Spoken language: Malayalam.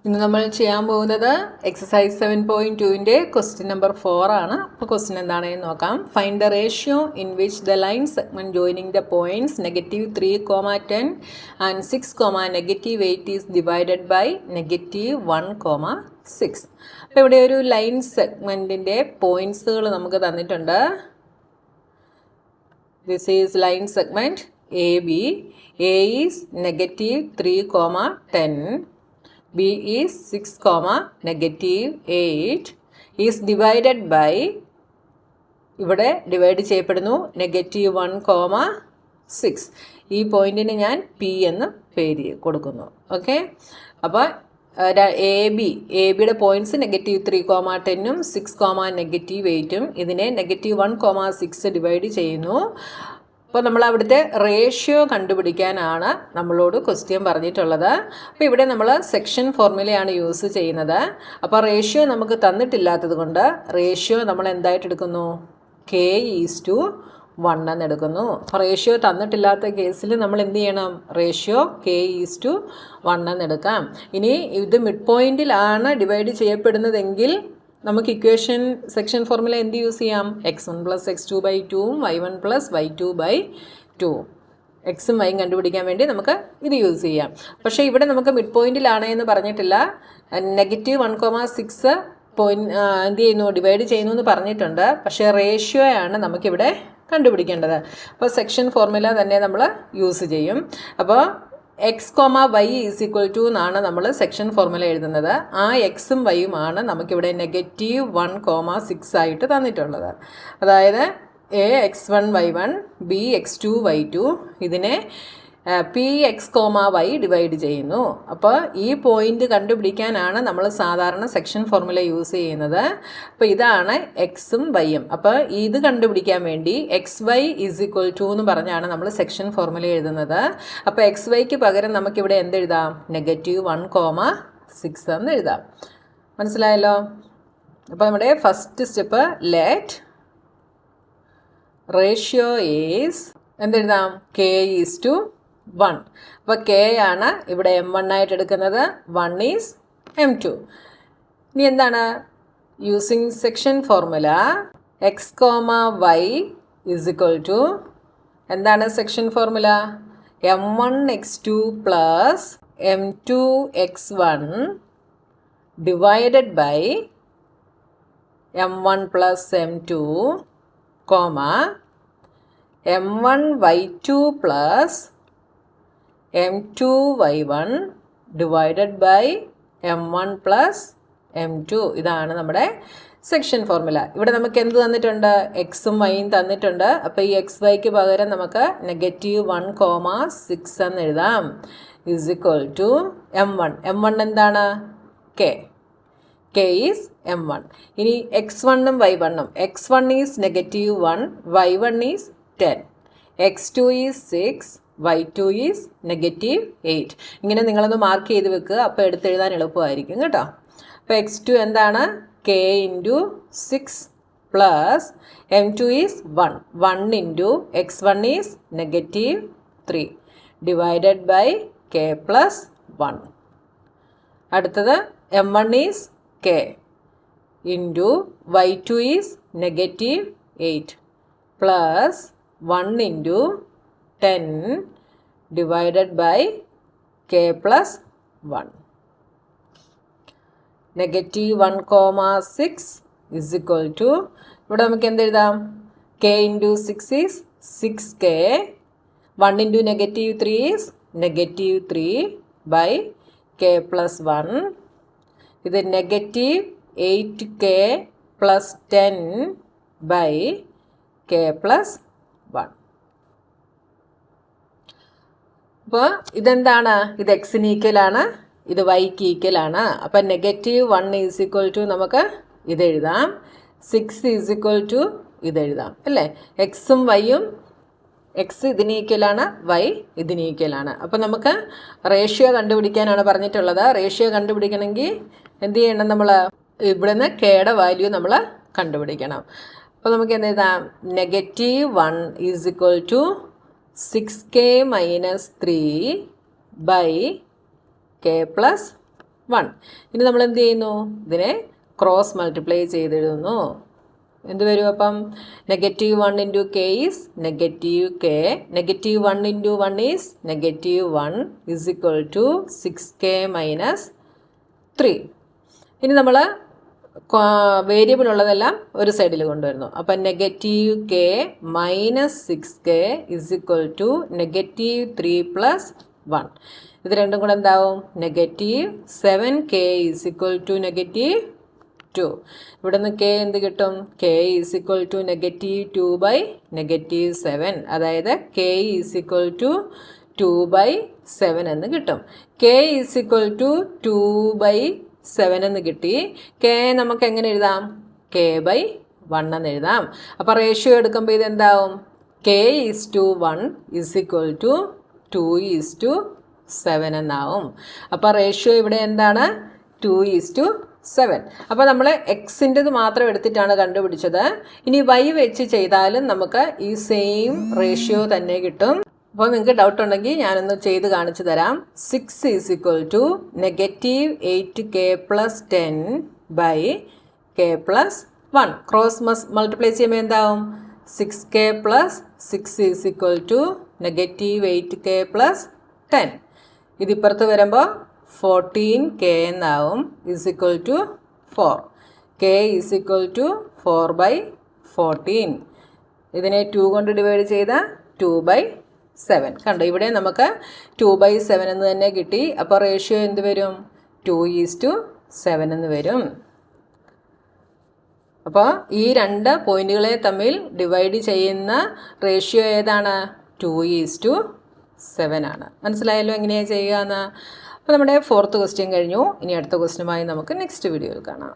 ഇന്ന് നമ്മൾ ചെയ്യാൻ പോകുന്നത് എക്സസൈസ് 7.2ൻ്റെ ക്വസ്റ്റ്യൻ നമ്പർ 4 ആണ്. അപ്പോൾ ക്വസ്റ്റ്യൻ എന്താണെന്ന് നോക്കാം. Find the ratio in which the line segment joining the points -3, 10 and 6, -8 is divided by -1, 6. അപ്പോൾ ഇവിടെ ഒരു ലൈൻ സെഗ്മെൻറ്റിൻ്റെ പോയിൻറ്റ്സുകൾ നമുക്ക് തന്നിട്ടുണ്ട്. This is line segment AB. A is -3, 10. B is 6, -8 is divided by ഇവിടെ ഡിവൈഡ് ചെയ്യപ്പെടുന്നു -1, 6. ഈ പോയിന്റിന് ഞാൻ P എന്ന് പേര് കൊടുക്കുന്നു. ഓക്കെ, അപ്പോൾ എ ബിയുടെ പോയിന്റ്സ് -3, 10ഉം 6, -8ഉം ഇതിനെ -1, 6 ഡിവൈഡ് ചെയ്യുന്നു. അപ്പോൾ നമ്മൾ അവിടുത്തെ റേഷ്യോ കണ്ടുപിടിക്കാനാണ് നമ്മളോട് ക്വസ്റ്റ്യൻ പറഞ്ഞിട്ടുള്ളത്. അപ്പോൾ ഇവിടെ നമ്മൾ സെക്ഷൻ ഫോർമുലയാണ് യൂസ് ചെയ്യുന്നത്. അപ്പോൾ റേഷ്യോ നമുക്ക് തന്നിട്ടില്ലാത്തത് കൊണ്ട് റേഷ്യോ നമ്മൾ എന്തായിട്ട് എടുക്കുന്നു? K:1 എന്ന് എടുക്കുന്നു. അപ്പോൾ റേഷ്യോ തന്നിട്ടില്ലാത്ത കേസിൽ നമ്മൾ എന്ത് ചെയ്യണം? റേഷ്യോ K:1 എന്ന് എടുക്കാം. ഇനി ഇത് മിഡ് പോയിന്റിലാണ് ഡിവൈഡ് ചെയ്യപ്പെടുന്നതെങ്കിൽ നമുക്ക് ഇക്വേഷൻ സെക്ഷൻ ഫോർമുല എന്ത് യൂസ് ചെയ്യാം? x1 + x2/2 y1 + y2/2. എക്സും വൈയും കണ്ടുപിടിക്കാൻ വേണ്ടി നമുക്ക് ഇത് യൂസ് ചെയ്യാം. പക്ഷേ ഇവിടെ നമുക്ക് മിഡ് പോയിന്റിലാണ് എന്ന് പറഞ്ഞിട്ടില്ല. -1, 6 എന്ത് ചെയ്യുന്നു? ഡിവൈഡ് ചെയ്യുന്നു എന്ന് പറഞ്ഞിട്ടുണ്ട്. പക്ഷേ റേഷ്യോയാണ് നമുക്കിവിടെ കണ്ടുപിടിക്കേണ്ടത്. അപ്പോൾ സെക്ഷൻ ഫോർമുല തന്നെ നമ്മൾ യൂസ് ചെയ്യും. അപ്പോൾ x, y = എന്നാണ് നമ്മൾ സെക്ഷൻ ഫോർമുല എഴുതുന്നത്. ആ എക്സും വൈയുമാണ് നമുക്കിവിടെ -1, 6 ആയിട്ട് തന്നിട്ടുള്ളത്. അതായത് Ax1, y1, Bx2, y2 ഇതിനെ Px, y ഡിവൈഡ് ചെയ്യുന്നു. അപ്പോൾ ഈ പോയിന്റ് കണ്ടുപിടിക്കാനാണ് നമ്മൾ സാധാരണ സെക്ഷൻ ഫോർമുല യൂസ് ചെയ്യുന്നത്. അപ്പോൾ ഇതാണ് എക്സും വൈയും. അപ്പോൾ ഇത് കണ്ടുപിടിക്കാൻ വേണ്ടി xy = എന്ന് പറഞ്ഞാണ് നമ്മൾ സെക്ഷൻ ഫോർമുല എഴുതുന്നത്. അപ്പോൾ xyക്ക് പകരം നമുക്കിവിടെ എന്തെഴുതാം? -1, 6 എന്ന് എഴുതാം. മനസ്സിലായല്ലോ? അപ്പോൾ നമ്മുടെ first step let ratio is എന്തെഴുതാം? K:1. അപ്പോൾ K ആണ് ഇവിടെ M1 ആയിട്ട് എടുക്കുന്നത്. 1 ഈസ് M2. ഇനി എന്താണ്? Using section formula x, y = എന്താണ് section formula? M1x2 + M2x1 divided by M1 + M2, M1y2 + M2y1 divided by M1 + M2. ഇതാണ് നമ്മുടെ സെക്ഷൻ ഫോർമുല. ഇവിടെ നമുക്ക് എന്ത് തന്നിട്ടുണ്ട്? എക്സും വൈയും തന്നിട്ടുണ്ട്. അപ്പോൾ ഈ xyക്ക് പകരം നമുക്ക് -1, 6 എന്ന് എഴുതാം. = M1 എന്താണ്? K is M1. ഇനി x1ഉം y1ഉം x1 is -1, y1 is 10, x2 is 6, y2 is -8. ഇങ്ങനെ നിങ്ങളൊന്ന് മാർക്ക് ചെയ്ത് വെക്കുക. അപ്പോൾ എടുത്തെഴുതാൻ എളുപ്പമായിരിക്കും കേട്ടോ. അപ്പോൾ x2 എന്താണ്? K × 6 + M2 is 1 × x1 is -3 divided by K + 1. അടുത്തത് M1 is K × y2 is -8 + 1 × 10 divided by K + 1. -1, 6 ഇവിടെ നമുക്ക് എന്തെഴുതാം? K × 6 is 6K, 1 × -3 is -3 by K + 1. ഇത് -8K + 10 ബൈ K + 1. അപ്പോൾ ഇതെന്താണ്? ഇത് എക്സിന് ഈക്വലാണ്, ഇത് വൈക്ക് ഈക്വലാണ്. അപ്പം -1 = നമുക്ക് ഇതെഴുതാം. 6 = ഇതെഴുതാം അല്ലേ? എക്സും വൈയും എക്സ് ഇതിന് ഈക്വലാണ്, വൈ ഇതിന് ഈക്വലാണ്. അപ്പോൾ നമുക്ക് റേഷ്യോ കണ്ടുപിടിക്കാനാണ് പറഞ്ഞിട്ടുള്ളത്. റേഷ്യോ കണ്ടുപിടിക്കണമെങ്കിൽ എന്ത് ചെയ്യണം? നമ്മൾ ഇവിടുന്ന് Kയുടെ വാല്യൂ നമ്മൾ കണ്ടുപിടിക്കണം. അപ്പോൾ നമുക്ക് എന്തെഴുതാം? -1 = 6K - 3 by K plus 1. ഇനി നമ്മൾ എന്ത് ചെയ്യുന്നു? ഇതിനെ ക്രോസ് മൾട്ടിപ്ലൈ ചെയ്തെഴുതുന്നു. എന്ത് വരും അപ്പം? -1 into K is -k. -1 into 1 is -1 is equal to 6k minus 3. ഇനി നമ്മൾ വേരിയബിൾ ഉള്ളതെല്ലാം ഒരു സൈഡിൽ കൊണ്ടുവരുന്നു. അപ്പം -k minus 6k is equal to -3 plus 1. ഇത് രണ്ടും കൂടെ എന്താവും? -7k is equal to -2. ഇവിടെ നിന്ന് k എന്ത് കിട്ടും? k is equal to -2/-7. അതായത് k ഈസ് ഈക്വൽ ടു 2/7 എന്ന് കിട്ടും. k ഈസ് ഈക്വൽ ടു 2/7 എന്ന് കിട്ടി. k നമുക്ക് എങ്ങനെ എഴുതാം? k/1 എന്ന് എഴുതാം. അപ്പോൾ റേഷ്യോ എടുക്കുമ്പോൾ ഇത് എന്താവും? k is to 1 is equal to 2:7 എന്നാവും. അപ്പോൾ റേഷ്യോ ഇവിടെ എന്താണ്? 2:7. അപ്പോൾ നമ്മൾ എക്സിൻ്റെത് മാത്രം എടുത്തിട്ടാണ് കണ്ടുപിടിച്ചത്. ഇനി y വെച്ച് ചെയ്താലും നമുക്ക് ഈ സെയിം റേഷ്യോ തന്നെ കിട്ടും. അപ്പോൾ നിങ്ങൾക്ക് ഡൗട്ട് ഉണ്ടെങ്കിൽ ഞാനൊന്ന് ചെയ്ത് കാണിച്ചു തരാം. 6 is equal to -8k + 10/k + 1. Cross multiply ചെയ്യുമ്പോൾ എന്താവും? 6k + 6 is equal to -8k + 10. ഇതിപ്പുറത്ത് വരുമ്പോൾ 14k എന്നാവും. Is equal to 4. k is equal to 4/14. ഇതിനെ 2 കൊണ്ട് ഡിവൈഡ് ചെയ്താൽ 2/7. കണ്ടോ, ഇവിടെ നമുക്ക് 2/7 എന്ന് തന്നെ കിട്ടി. അപ്പോൾ റേഷ്യോ എന്ത് വരും? 2:7 എന്ന് വരും. അപ്പോൾ ഈ രണ്ട് പോയിന്റുകളെ തമ്മിൽ ഡിവൈഡ് ചെയ്യുന്ന റേഷ്യോ ഏതാണ്? 2:7 ആണ്. മനസ്സിലായല്ലോ എങ്ങനെയാണ് ചെയ്യുക എന്ന്? അപ്പോൾ നമ്മുടെ 4th ക്വസ്റ്റ്യൻ കഴിഞ്ഞു. ഇനി അടുത്ത ക്വസ്റ്റ്യനുമായി നമുക്ക് നെക്സ്റ്റ് വീഡിയോയിൽ കാണാം.